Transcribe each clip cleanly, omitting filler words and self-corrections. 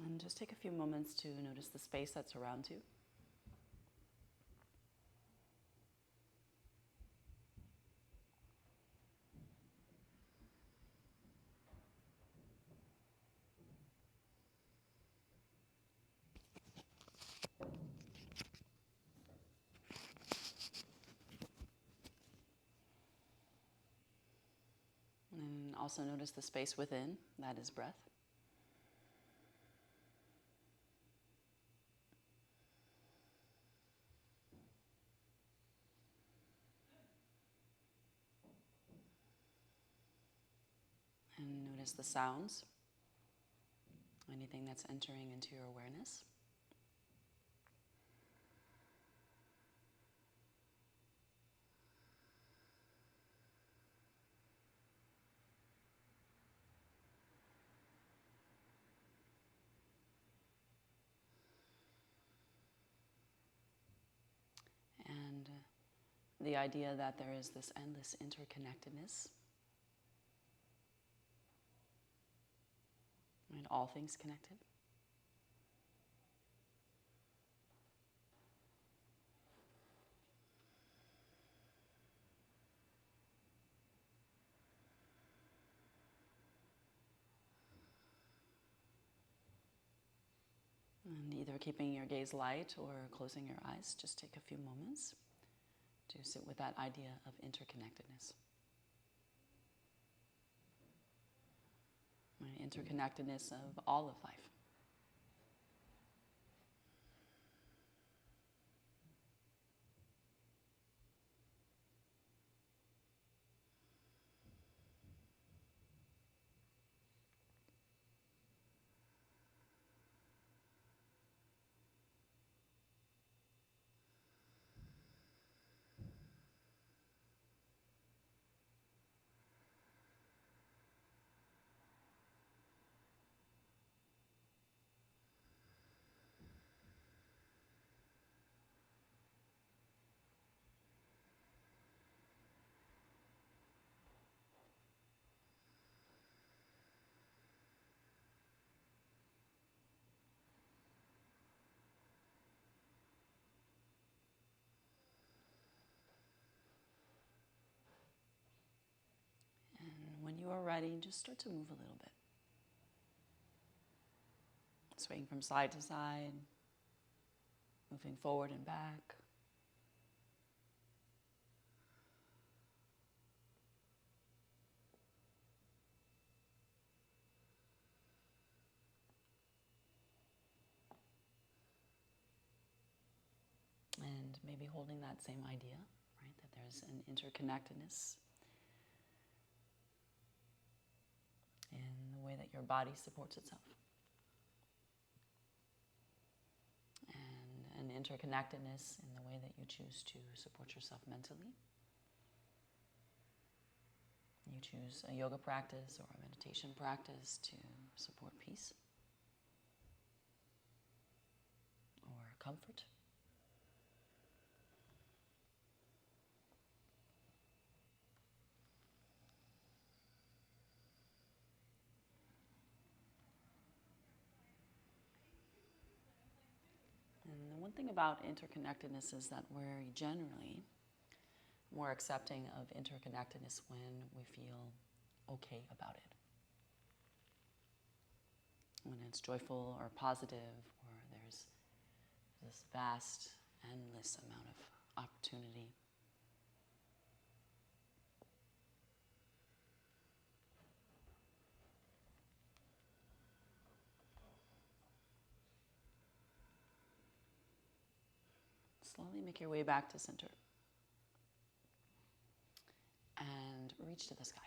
And just take a few moments to notice the space that surrounds you. And also notice the space within, that is breath. And notice the sounds, anything that's entering into your awareness. And the idea that there is this endless interconnectedness. Right? All things connected. And either keeping your gaze light or closing your eyes, just take a few moments to sit with that idea of interconnectedness. Right? Interconnectedness of all of life. And when you are ready, just start to move a little bit. Swaying from side to side, moving forward and back. And maybe holding that same idea, right? That there's an interconnectedness in the way that your body supports itself. And an interconnectedness in the way that you choose to support yourself mentally. You choose a yoga practice or a meditation practice to support peace or comfort. And the one thing about interconnectedness is that we're generally more accepting of interconnectedness when we feel okay about it. When it's joyful or positive, or there's this vast, endless amount of opportunity. Slowly make your way back to center. And reach to the sky.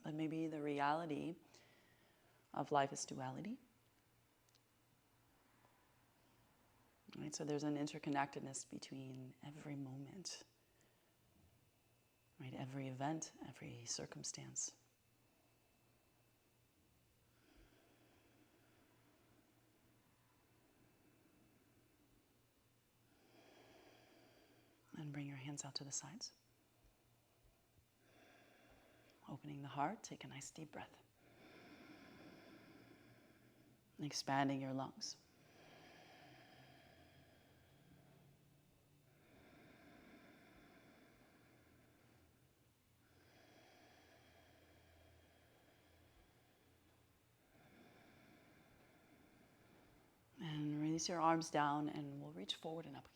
But maybe the reality of life is duality. Right? So there's an interconnectedness between every moment, right? Every event, every circumstance. And bring your hands out to the sides. Opening the heart, take a nice deep breath. Expanding your lungs. And release your arms down, and we'll reach forward and up again.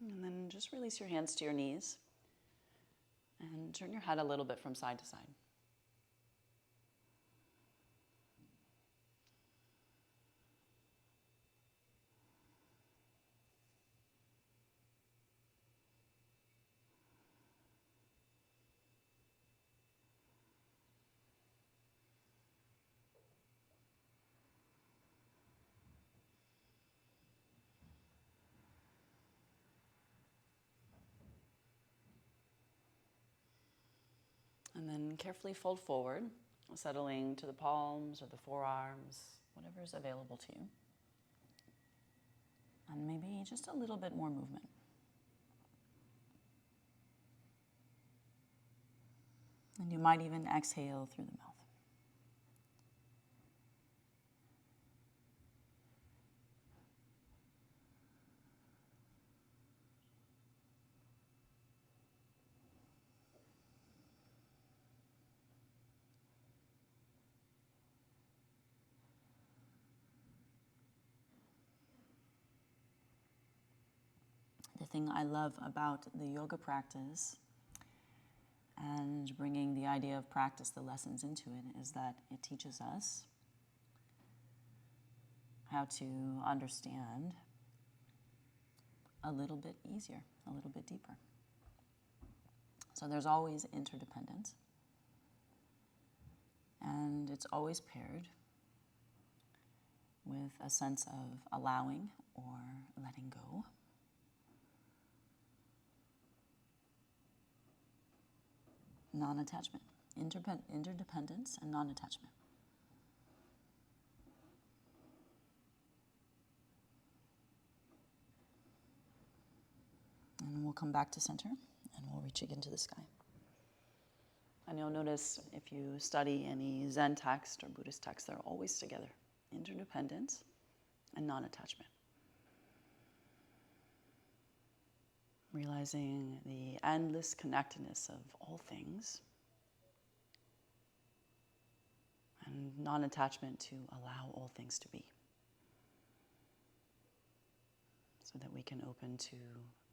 And then just release your hands to your knees and turn your head a little bit from side to side. And then carefully fold forward, settling to the palms or the forearms, whatever is available to you. And maybe just a little bit more movement. And you might even exhale through the mouth. The thing I love about the yoga practice and bringing the idea of practice, the lessons into it, is that it teaches us how to understand a little bit easier, a little bit deeper. So there's always interdependence, and it's always paired with a sense of allowing or letting go. Non-attachment, interdependence and non-attachment. And we'll come back to center and we'll reach again to the sky. And you'll notice if you study any Zen text or Buddhist text, they're always together. Interdependence and non-attachment. Realizing the endless connectedness of all things, and non-attachment to allow all things to be, so that we can open to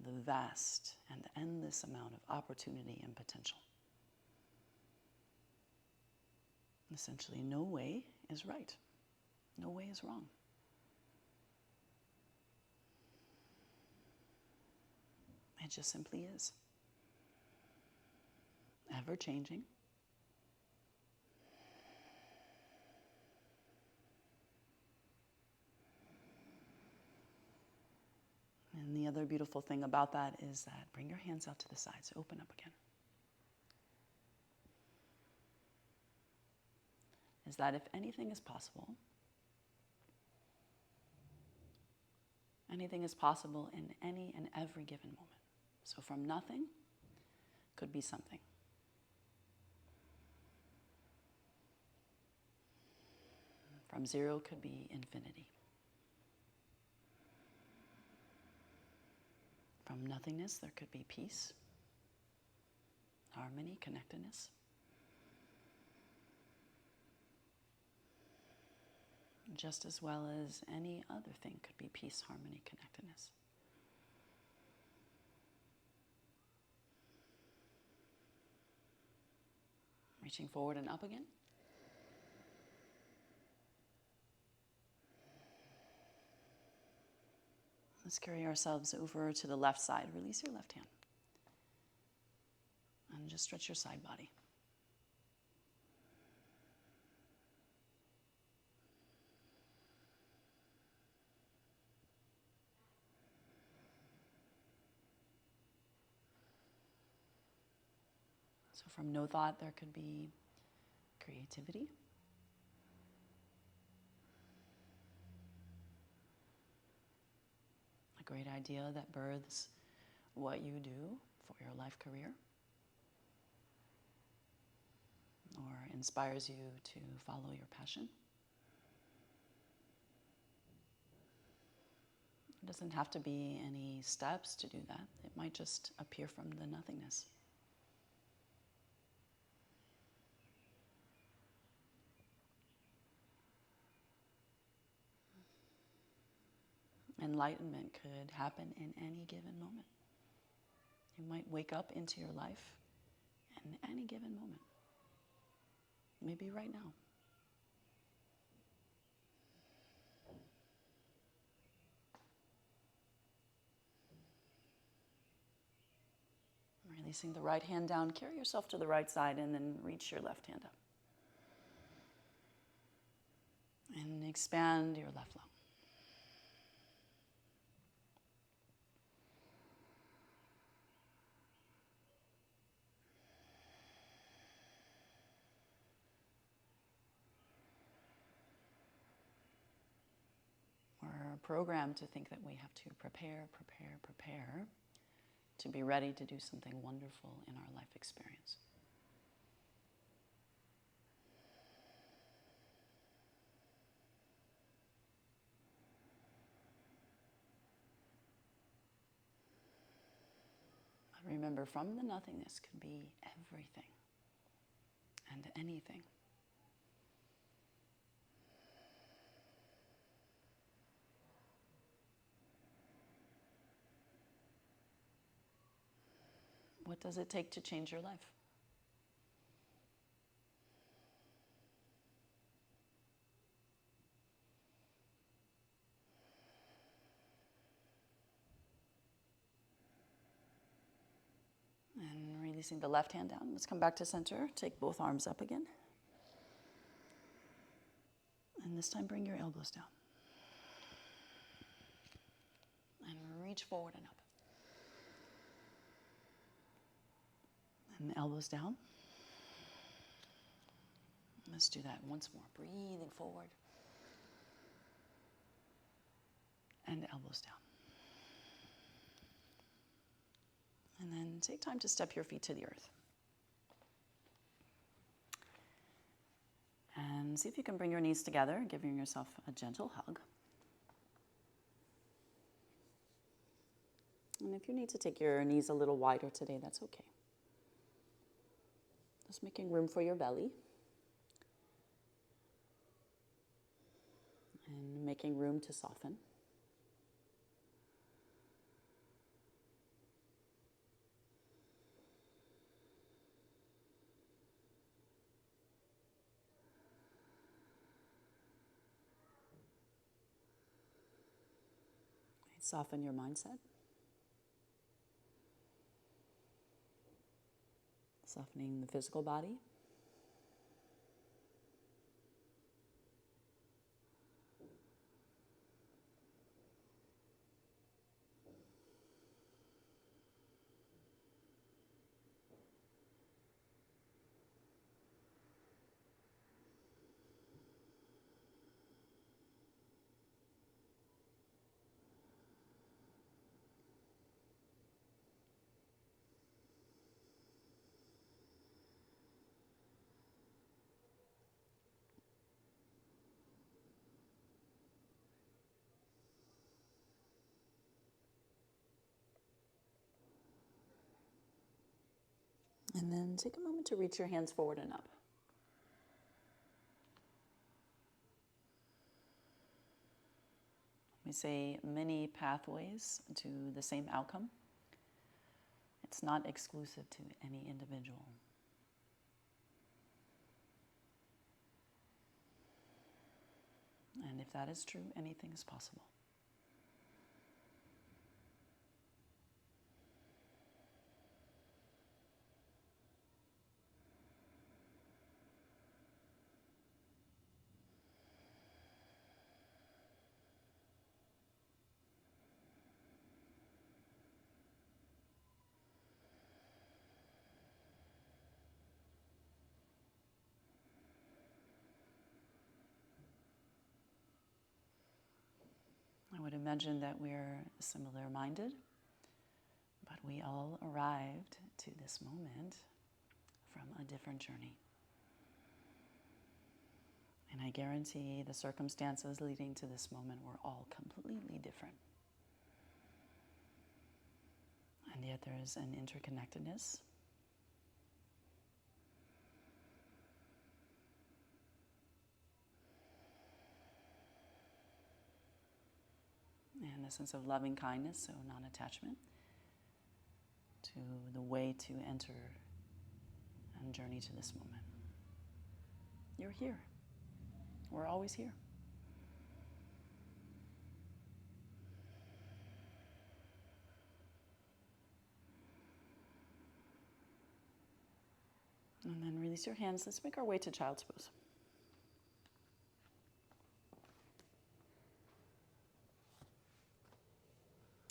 the vast and endless amount of opportunity and potential. Essentially, no way is right. No way is wrong. It just simply is. Ever-changing. And the other beautiful thing about that is that bring your hands out to the sides, open up again. Is that if anything is possible, anything is possible in any and every given moment. So from nothing could be something. From zero could be infinity. From nothingness, there could be peace, harmony, connectedness. Just as well as any other thing could be peace, harmony, connectedness. Reaching forward and up again. Let's carry ourselves over to the left side. Release your left hand. And just stretch your side body. So from no thought, there could be creativity. A great idea that births what you do for your life career, or inspires you to follow your passion. It doesn't have to be any steps to do that. It might just appear from the nothingness. Enlightenment could happen in any given moment. You might wake up into your life in any given moment. Maybe right now. Releasing the right hand down, carry yourself to the right side and then reach your left hand up. And expand your left lung. We're programmed to think that we have to prepare to be ready to do something wonderful in our life experience. But remember, from the nothingness could be everything and anything. What does it take to change your life? And releasing the left hand down. Let's come back to center. Take both arms up again. And this time bring your elbows down. And reach forward and up. And the elbows down. Let's do that once more. Breathing forward. And elbows down. And then take time to step your feet to the earth. And see if you can bring your knees together, giving yourself a gentle hug. And if you need to take your knees a little wider today, that's okay. Just making room for your belly. And making room to soften. Soften your mindset. Softening the physical body. And then take a moment to reach your hands forward and up. We say many pathways to the same outcome. It's not exclusive to any individual. And if that is true, anything is possible. I would imagine that we're similar minded, but we all arrived to this moment from a different journey. And I guarantee the circumstances leading to this moment were all completely different. And yet there is an interconnectedness. And a sense of loving kindness, so non-attachment, to the way to enter and journey to this moment. You're here. We're always here. And then release your hands. Let's make our way to child's pose.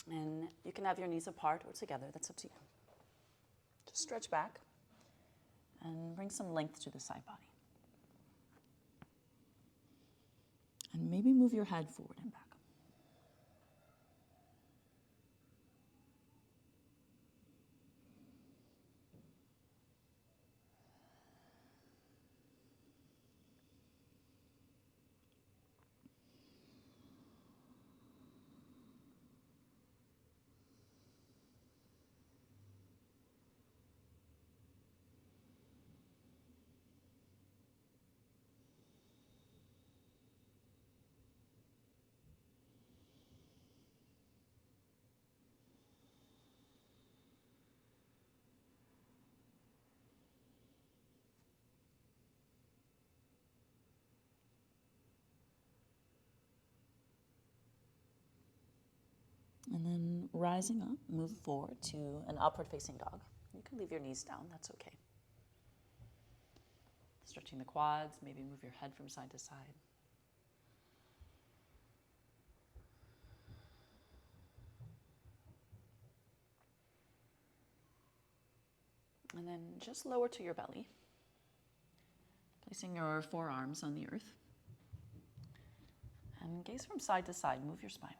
And you can have your knees apart or together, that's up to you. Just stretch back and bring some length to the side body. And maybe move your head forward and back. And then rising up, move forward to an upward facing dog. You can leave your knees down, that's okay. Stretching the quads, maybe move your head from side to side. And then just lower to your belly, placing your forearms on the earth. And gaze from side to side, move your spine.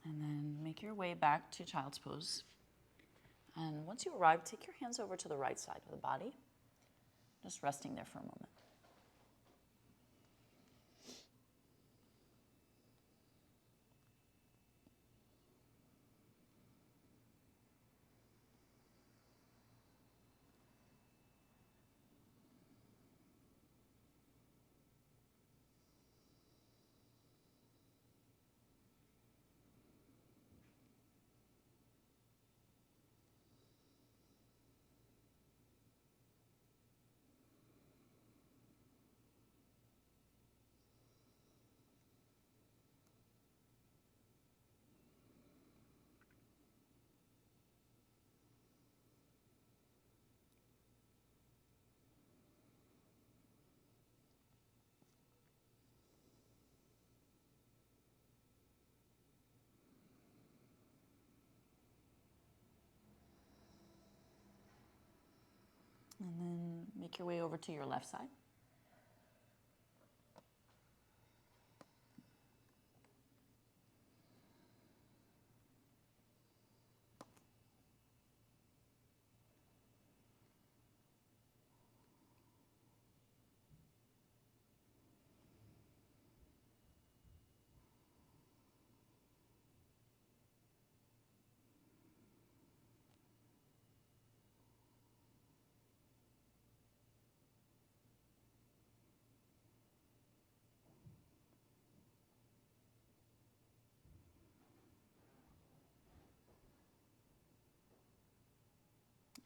And then make your way back to child's pose. And once you arrive, take your hands over to the right side of the body, just resting there for a moment. And then make your way over to your left side.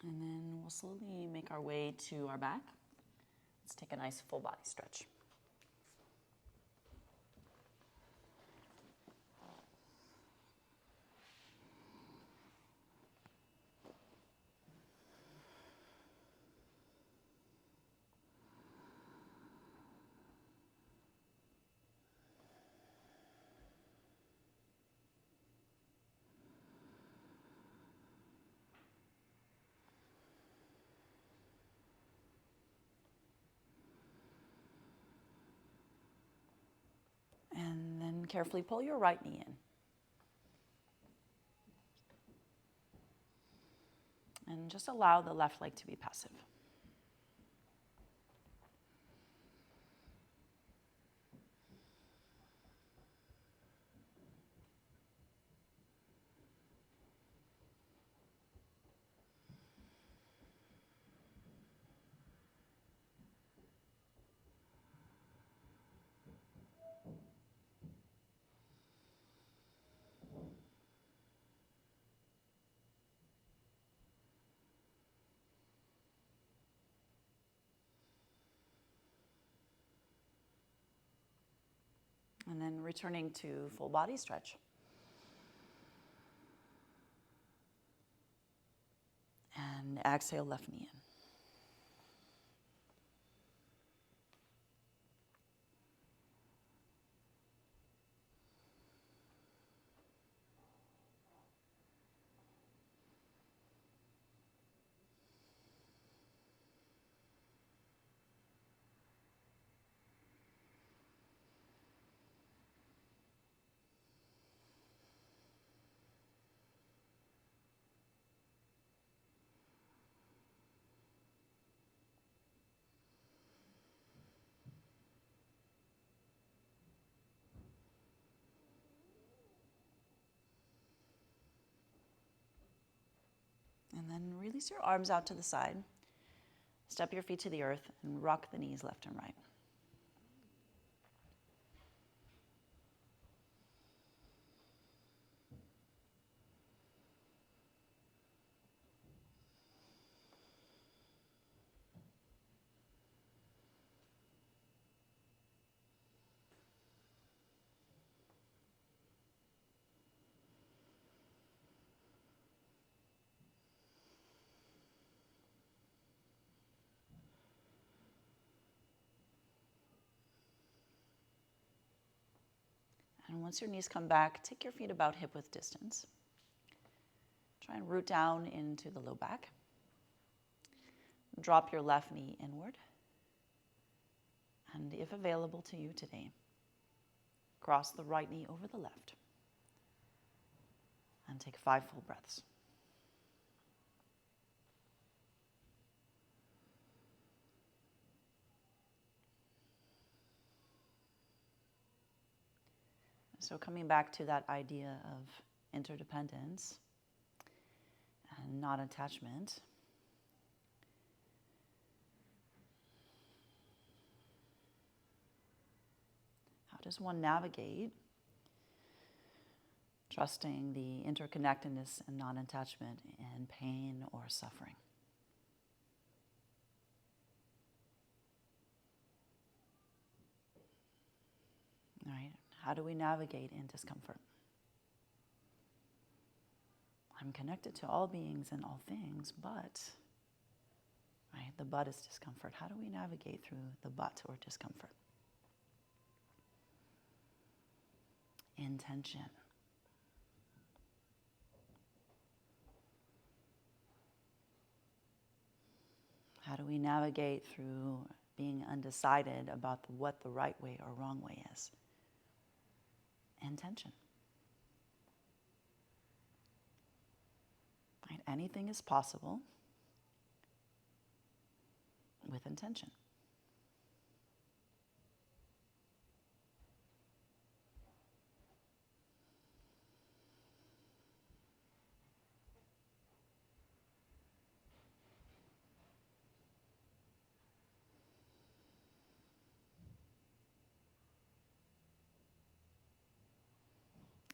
And then we'll slowly make our way to our back. Let's take a nice full body stretch. And then carefully pull your right knee in. And just allow the left leg to be passive. And then returning to full body stretch. And exhale, left knee in. And then release your arms out to the side. Step your feet to the earth and rock the knees left and right. And once your knees come back, take your feet about hip width distance. Try and root down into the low back. Drop your left knee inward. And if available to you today, cross the right knee over the left. And take 5 full breaths. So coming back to that idea of interdependence and not attachment, how does one navigate trusting the interconnectedness and non-attachment in pain or suffering? Right? How do we navigate in discomfort? I'm connected to all beings and all things, but, right, the but is discomfort. How do we navigate through the but or discomfort? Intention. How do we navigate through being undecided about what the right way or wrong way is? Intention. Right? Anything is possible with intention.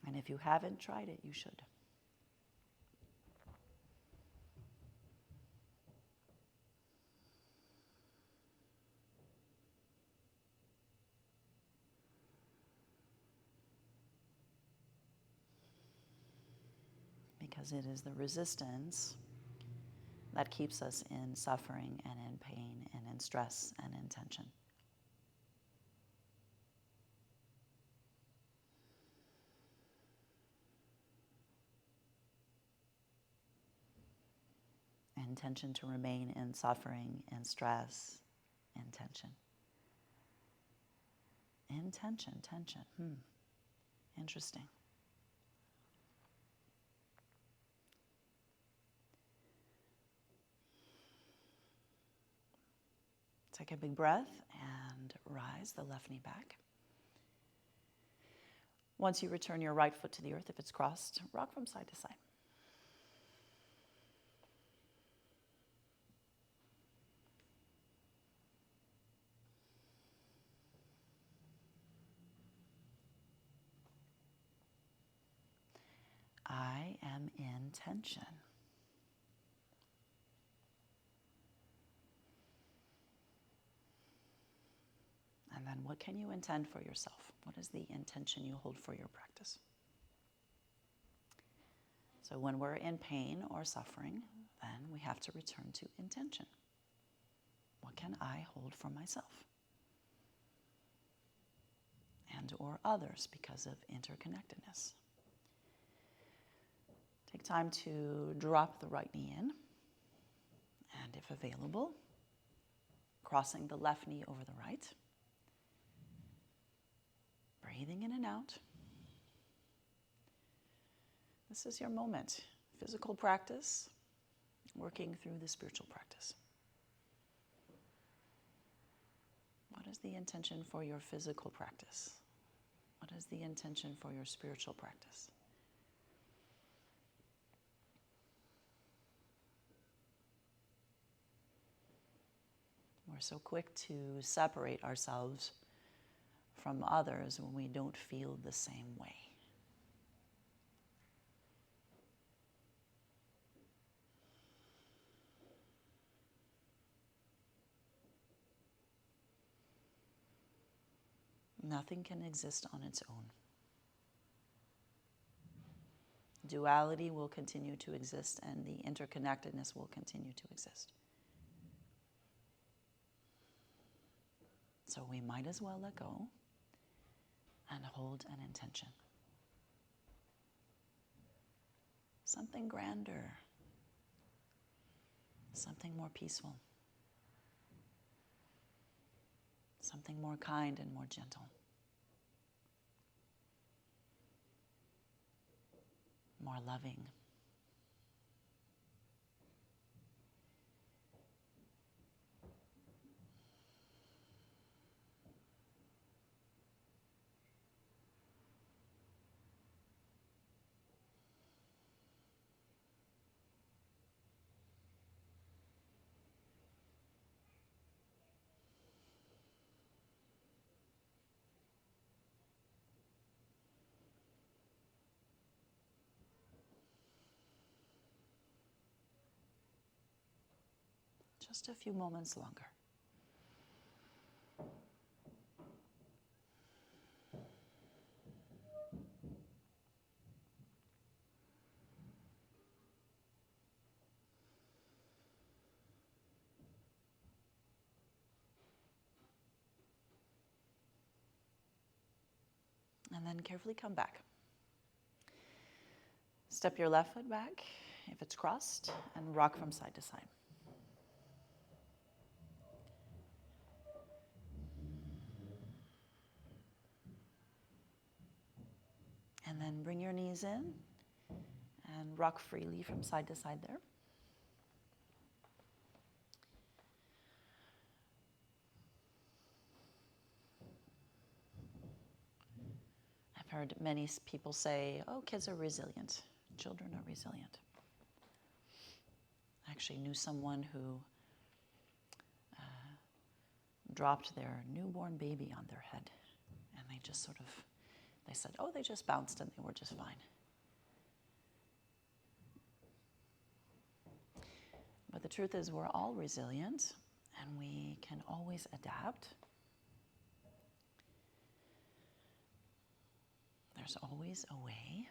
And if you haven't tried it, you should. because it is the resistance that keeps us in suffering and in pain and in stress and in tension. Intention to remain in suffering and stress and tension. Intention, tension. Interesting. Take a big breath and rise the left knee back. Once you return your right foot to the earth, if it's crossed, rock from side to side. I am in tension. And then what can you intend for yourself? What is the intention you hold for your practice? So when we're in pain or suffering, then we have to return to intention. What can I hold for myself? And or others because of interconnectedness. Take time to drop the right knee in, and if available, crossing the left knee over the right. Breathing in and out. This is your moment. Physical practice, working through the spiritual practice. What is the intention for your physical practice? What is the intention for your spiritual practice? We're so quick to separate ourselves from others when we don't feel the same way. Nothing can exist on its own. Duality will continue to exist, and the interconnectedness will continue to exist. So we might as well let go and hold an intention. Something grander, something more peaceful, something more kind and more gentle, more loving. Just a few moments longer. And then carefully come back. Step your left foot back if it's crossed and rock from side to side. And then bring your knees in and rock freely from side to side there. I've heard many people say, oh, kids are resilient. Children are resilient. I actually knew someone who dropped their newborn baby on their head, and they said, oh, they just bounced and they were just fine. But the truth is we're all resilient, and we can always adapt. There's always a way.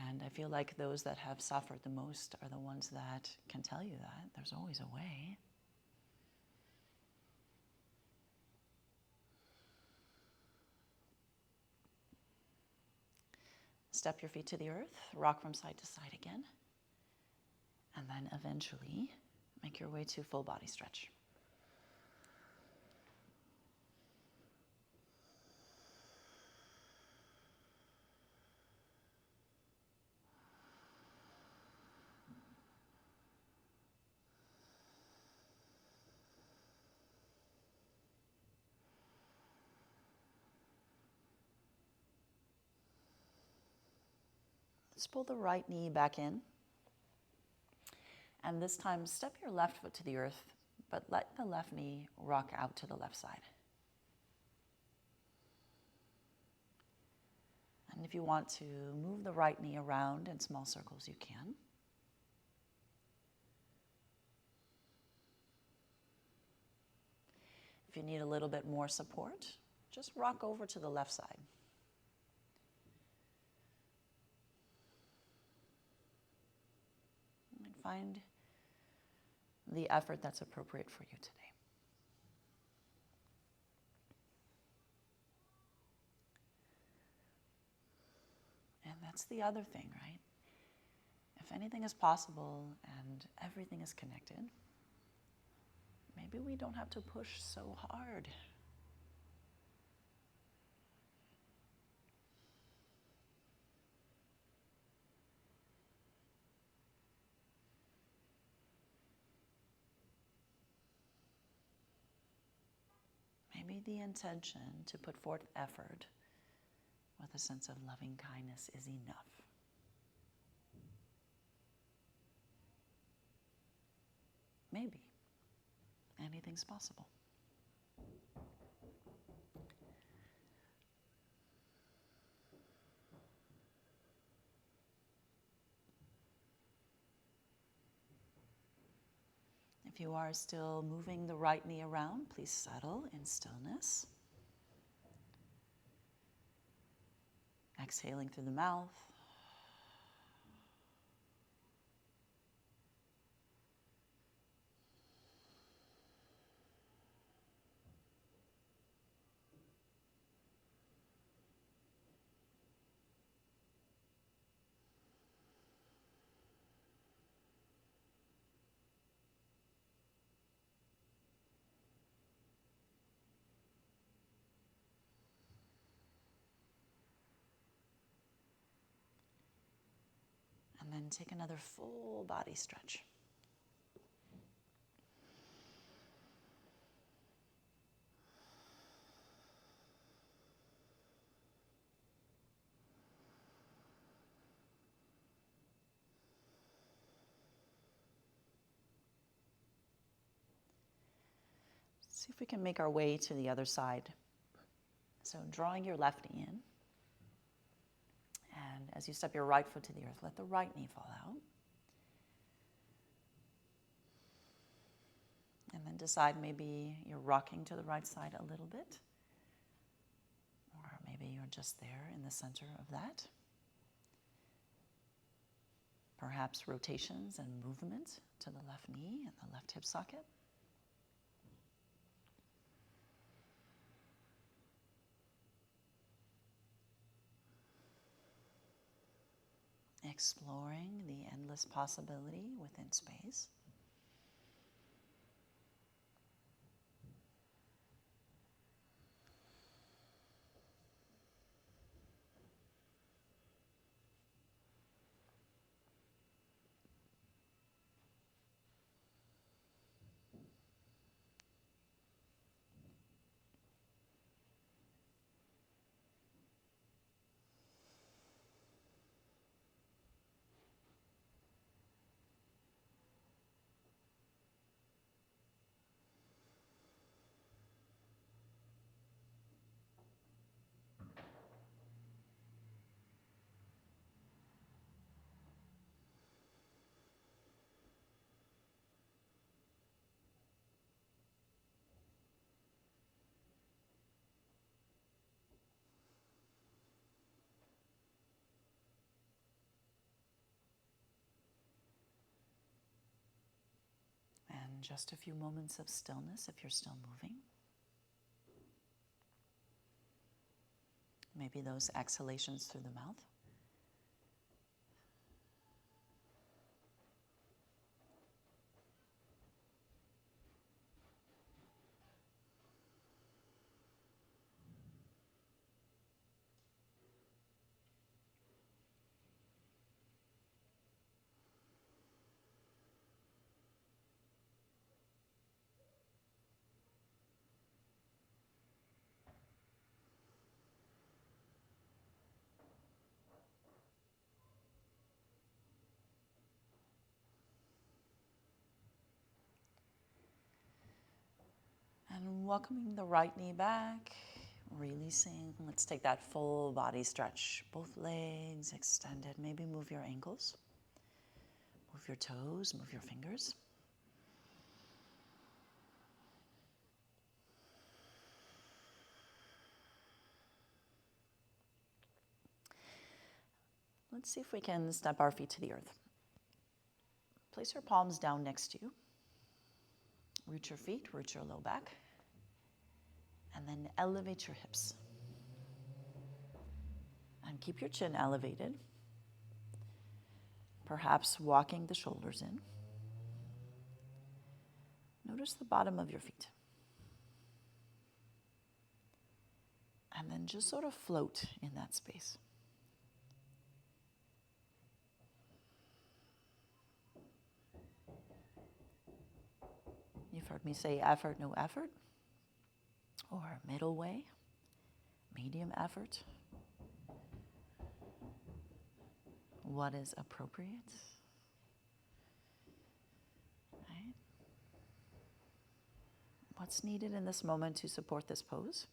And I feel like those that have suffered the most are the ones that can tell you that there's always a way. Step your feet to the earth, rock from side to side again, and then eventually make your way to full body stretch. Let's pull the right knee back in. And this time, step your left foot to the earth, but let the left knee rock out to the left side. And if you want to move the right knee around in small circles, you can. If you need a little bit more support, just rock over to the left side. And find the effort that's appropriate for you today. And that's the other thing, right? If anything is possible and everything is connected, maybe we don't have to push so hard. Maybe the intention to put forth effort with a sense of loving kindness is enough. Maybe. Anything's possible. If you are still moving the right knee around, please settle in stillness. Exhaling through the mouth. And then take another full body stretch. See if we can make our way to the other side. So drawing your left knee in. And as you step your right foot to the earth, let the right knee fall out. And then decide maybe you're rocking to the right side a little bit. Or maybe you're just there in the center of that. Perhaps rotations and movement to the left knee and the left hip socket. Exploring the endless possibility within space. And just a few moments of stillness if you're still moving. Maybe those exhalations through the mouth. And welcoming the right knee back, releasing. Let's take that full body stretch. Both legs extended. Maybe move your ankles. Move your toes, move your fingers. Let's see if we can step our feet to the earth. Place your palms down next to you. Root your feet, root your low back. And then elevate your hips. And keep your chin elevated. Perhaps walking the shoulders in. Notice the bottom of your feet. And then just sort of float in that space. You've heard me say effort, no effort, or middle way, medium effort. What is appropriate? Right? What's needed in this moment to support this pose?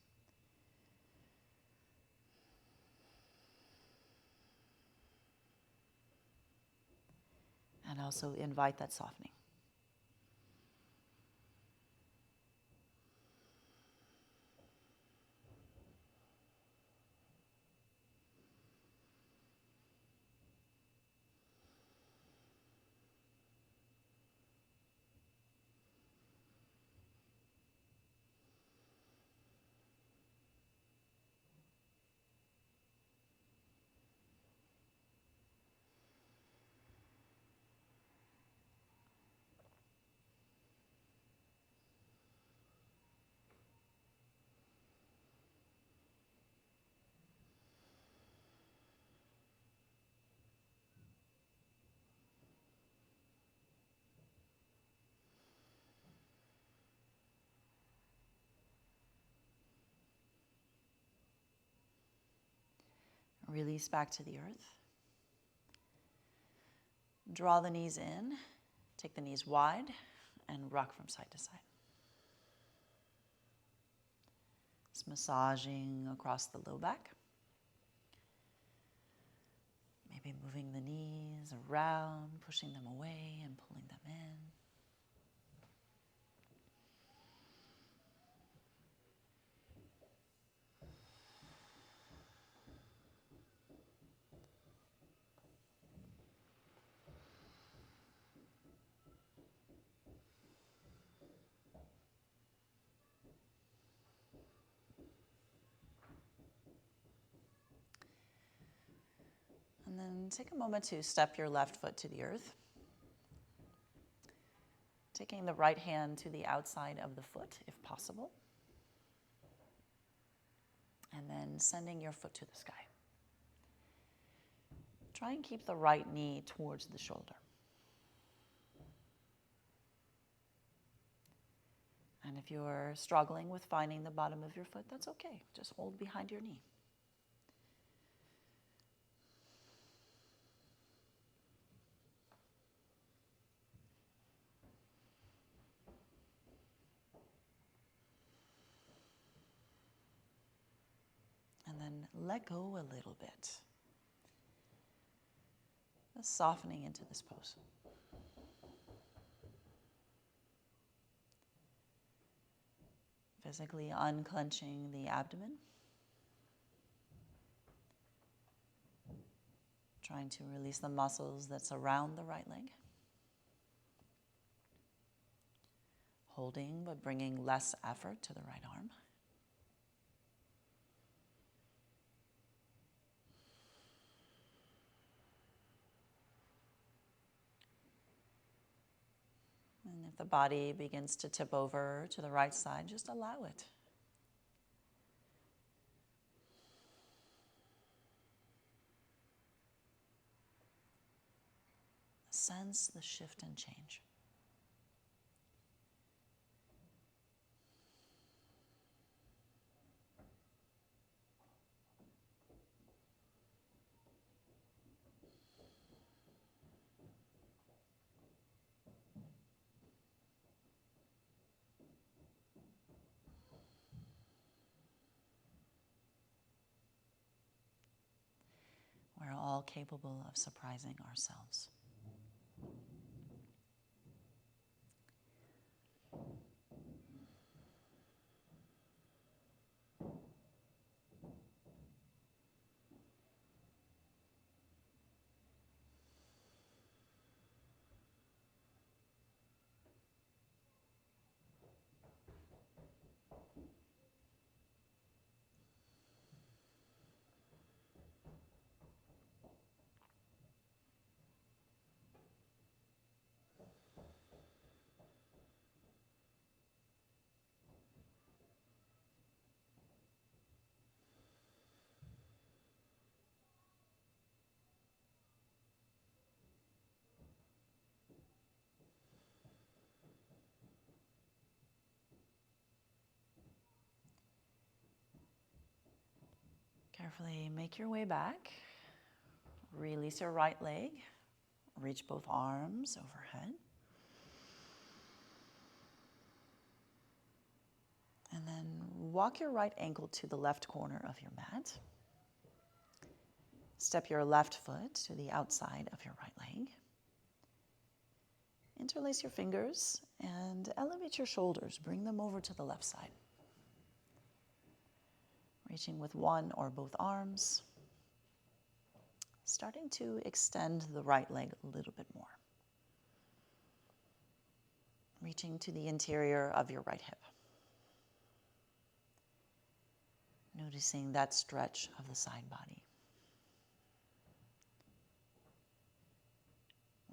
And also invite that softening. Release back to the earth. Draw the knees in. Take the knees wide and rock from side to side. Just massaging across the low back. Maybe moving the knees around, pushing them away and pulling them in. And then take a moment to step your left foot to the earth. Taking the right hand to the outside of the foot, if possible. And then sending your foot to the sky. Try and keep the right knee towards the shoulder. And if you're struggling with finding the bottom of your foot, that's okay. Just hold behind your knee. And then let go a little bit. Just softening into this pose. Physically unclenching the abdomen. Trying to release the muscles that surround the right leg. Holding, but bringing less effort to the right arm. And if the body begins to tip over to the right side, just allow it. Sense the shift and change. We're all capable of surprising ourselves. Carefully make your way back. Release your right leg. Reach both arms overhead. And then walk your right ankle to the left corner of your mat. Step your left foot to the outside of your right leg. Interlace your fingers and elevate your shoulders. Bring them over to the left side. Reaching with one or both arms. Starting to extend the right leg a little bit more. Reaching to the interior of your right hip. Noticing that stretch of the side body.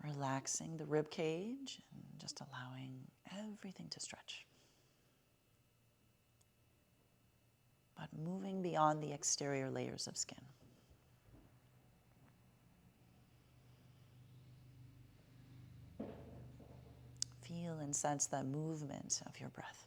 Relaxing the rib cage and just allowing everything to stretch. But moving beyond the exterior layers of skin. Feel and sense the movement of your breath.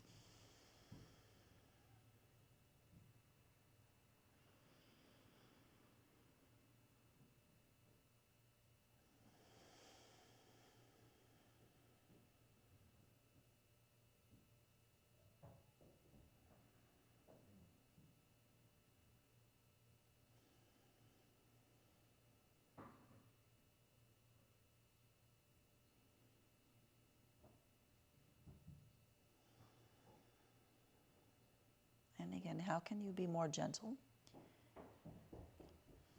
And again, how can you be more gentle?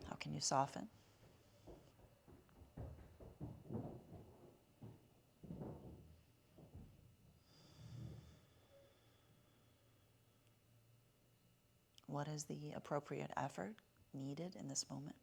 How can you soften? What is the appropriate effort needed in this moment?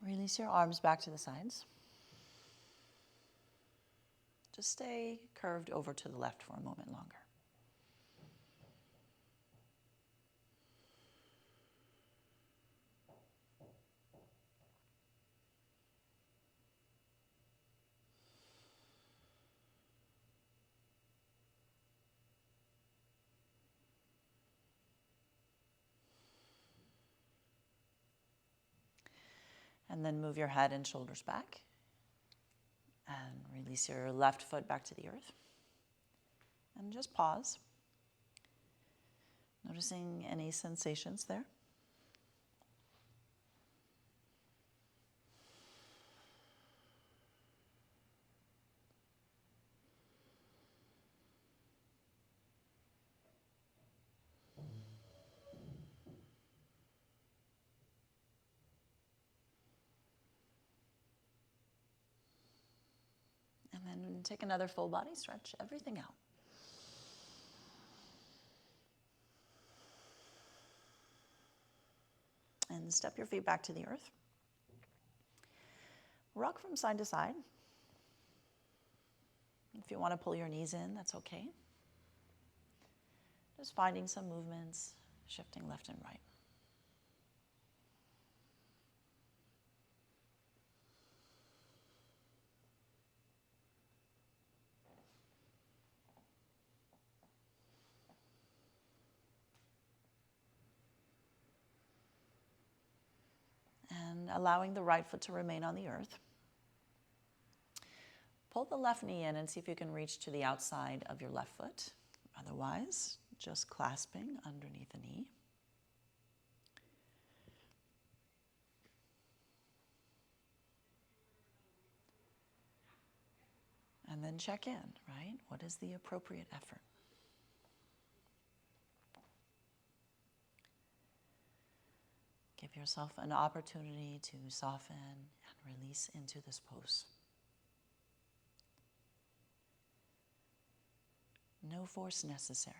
Release your arms back to the sides. Just stay curved over to the left for a moment longer. And then move your head and shoulders back. And release your left foot back to the earth. And just pause. Noticing any sensations there. And then take another full body stretch, everything out. And step your feet back to the earth. Rock from side to side. If you want to pull your knees in, that's okay. Just finding some movements, shifting left and right. And allowing the right foot to remain on the earth. Pull the left knee in and see if you can reach to the outside of your left foot. Otherwise, just clasping underneath the knee. And then check in, right? What is the appropriate effort? Give yourself an opportunity to soften and release into this pose. No force necessary.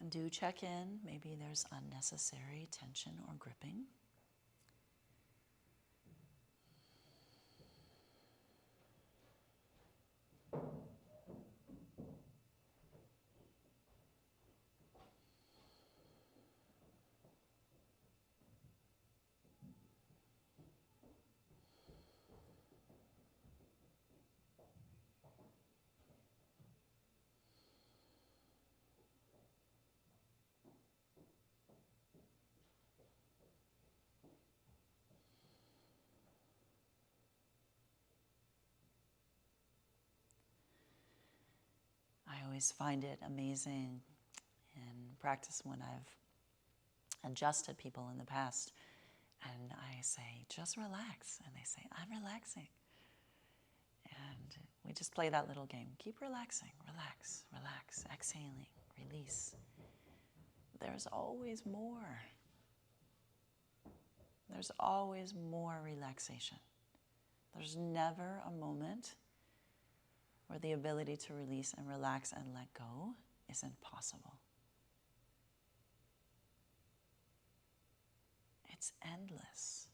And do check in. Maybe there's unnecessary tension or gripping. I always find it amazing in practice when I've adjusted people in the past and I say, just relax. And they say, I'm relaxing. And we just play that little game. Keep relaxing, relax, relax, exhaling, release. There's always more. There's always more relaxation. There's never a moment where the ability to release and relax and let go isn't possible. It's endless.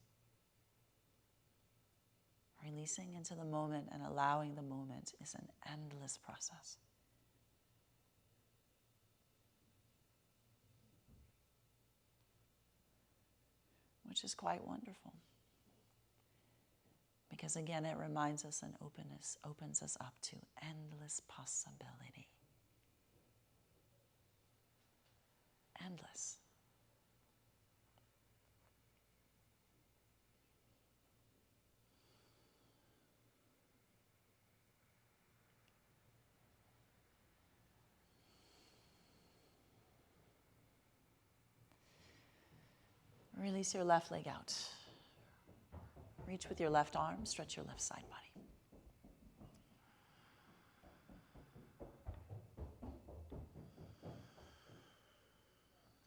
Releasing into the moment and allowing the moment is an endless process. Which is quite wonderful. Because again, it reminds us and opens us up to endless possibility. Endless. release your left leg out. Reach with your left arm, stretch your left side body.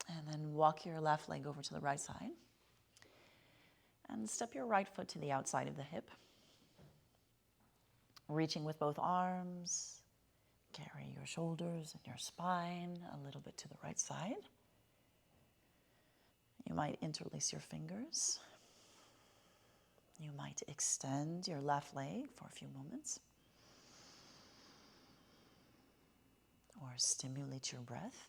And then walk your left leg over to the right side. And step your right foot to the outside of the hip. Reaching with both arms. Carry your shoulders and your spine a little bit to the right side. You might interlace your fingers. You might extend your left leg for a few moments. Or stimulate your breath.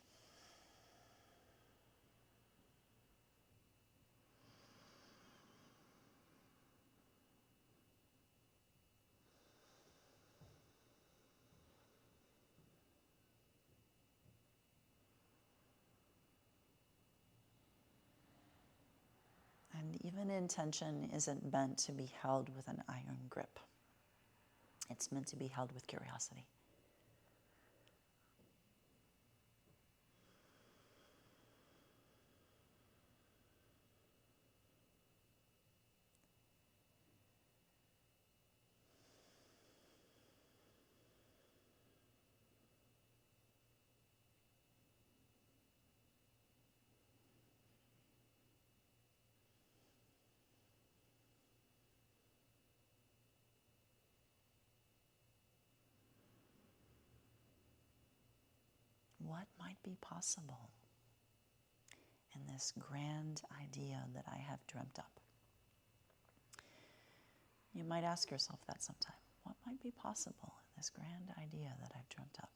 And even intention isn't meant to be held with an iron grip. It's meant to be held with curiosity. What might be possible in this grand idea that I have dreamt up? You might ask yourself that sometime. What might be possible in this grand idea that I've dreamt up?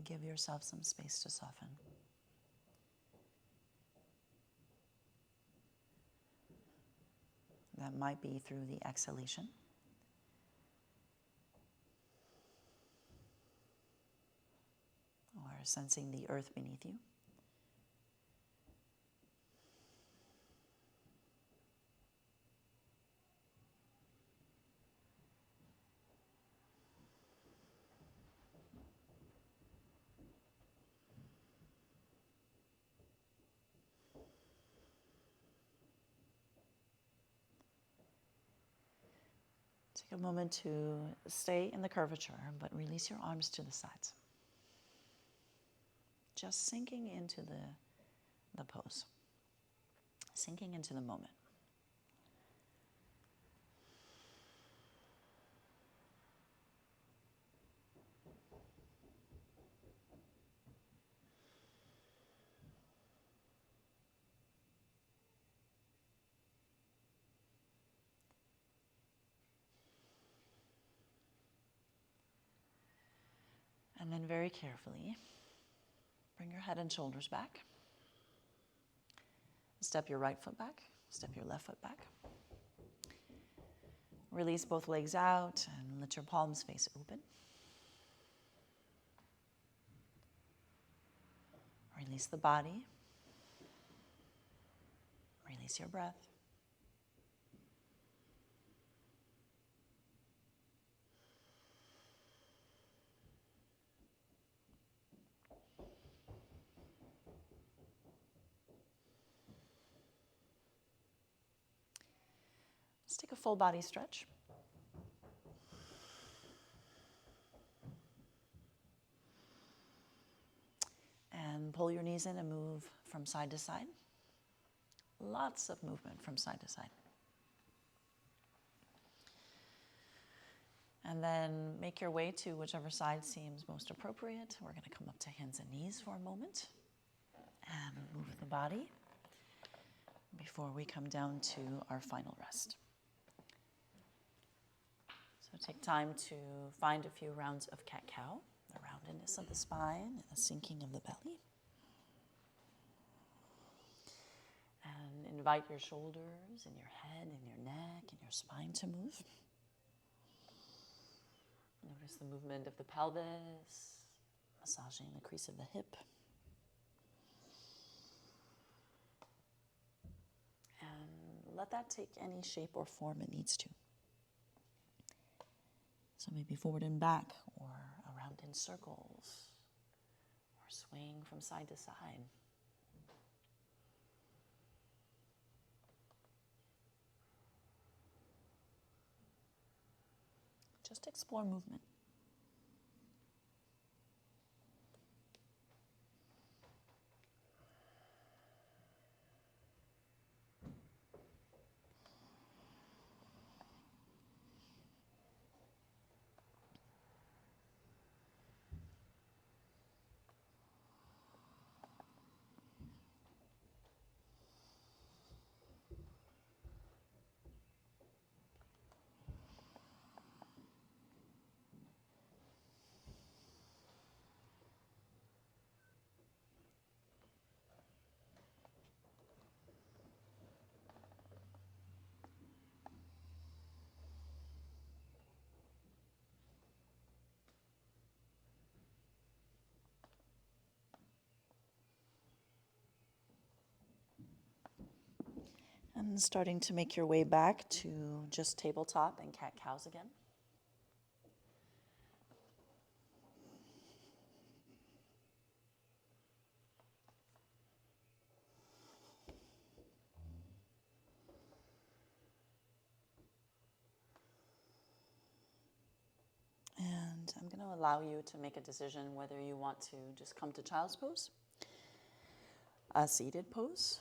Give yourself some space to soften. That might be through the exhalation. Or sensing the earth beneath you. Take a moment to stay in the curvature, but release your arms to the sides. Just sinking into the pose. Sinking into the moment. And then very carefully, bring your head and shoulders back. Step your right foot back. Step your left foot back. Release both legs out and let your palms face open. Release the body. Release your breath. Let's take a full body stretch. And pull your knees in and move from side to side. Lots of movement from side to side. And then make your way to whichever side seems most appropriate. We're going to come up to hands and knees for a moment. And move the body before we come down to our final rest. So take time to find a few rounds of cat-cow, the roundedness of the spine and the sinking of the belly. And invite your shoulders and your head and your neck and your spine to move. Notice the movement of the pelvis, massaging the crease of the hip. And let that take any shape or form it needs to. So maybe forward and back, or around in circles, or swaying from side to side. Just explore movement. And starting to make your way back to just tabletop and cat-cows again. And I'm going to allow you to make a decision whether you want to just come to child's pose, a seated pose,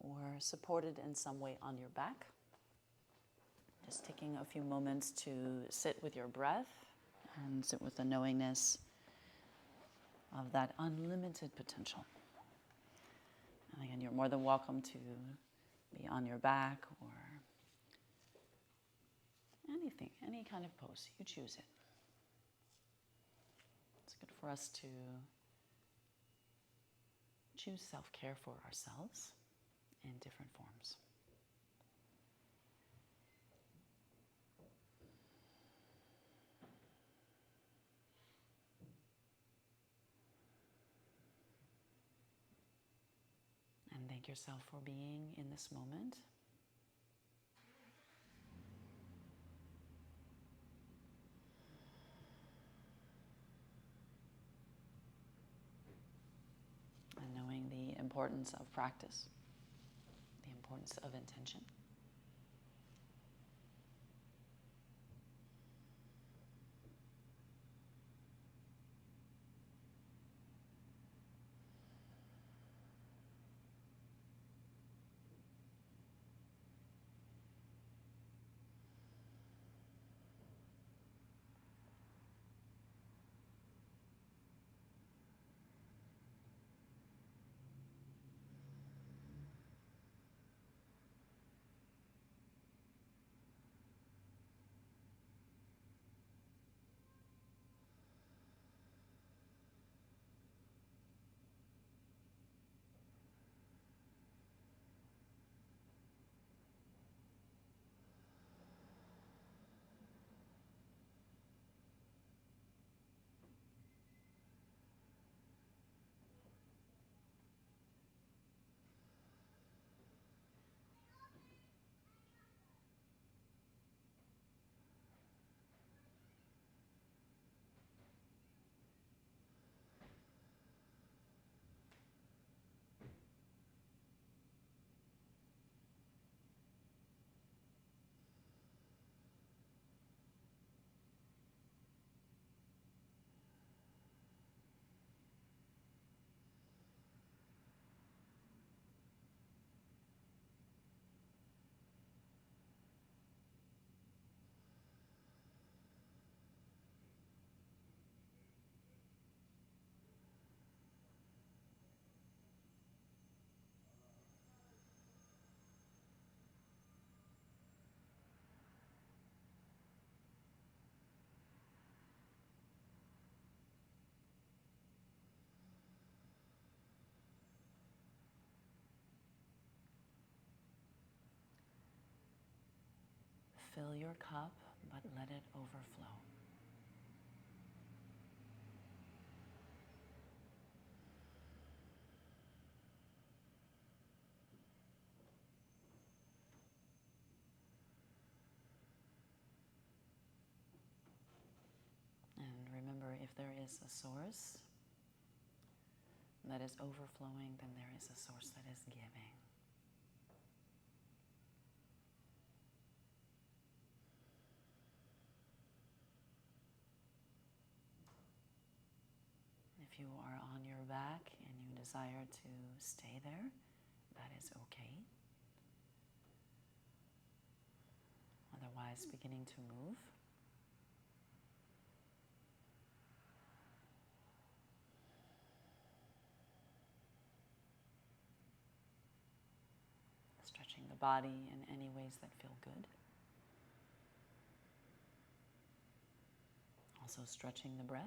or supported in some way on your back. Just taking a few moments to sit with your breath and sit with the knowingness of that unlimited potential. And again, you're more than welcome to be on your back or anything, any kind of pose. You choose it. It's good for us to choose self-care for ourselves in different forms. And thank yourself for being in this moment. And knowing the importance of practice, the importance of intention. fill your cup, but let it overflow. And remember, if there is a source that is overflowing, then there is a source that is giving. If you are on your back and you desire to stay there, that is okay. Otherwise, beginning to move. Stretching the body in any ways that feel good. Also stretching the breath.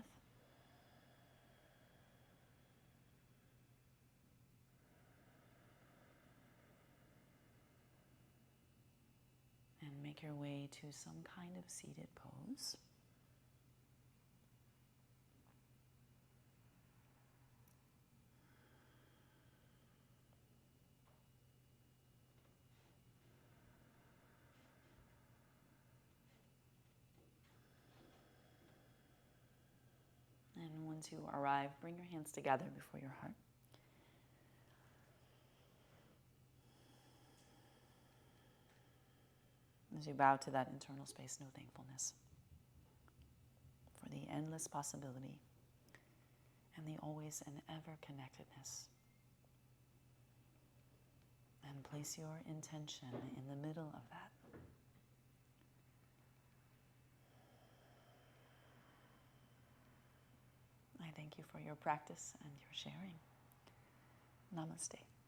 And make your way to some kind of seated pose. And once you arrive, bring your hands together before your heart. As you bow to that internal space, know thankfulness for the endless possibility and the always and ever connectedness. And place your intention in the middle of that. I thank you for your practice and your sharing. Namaste.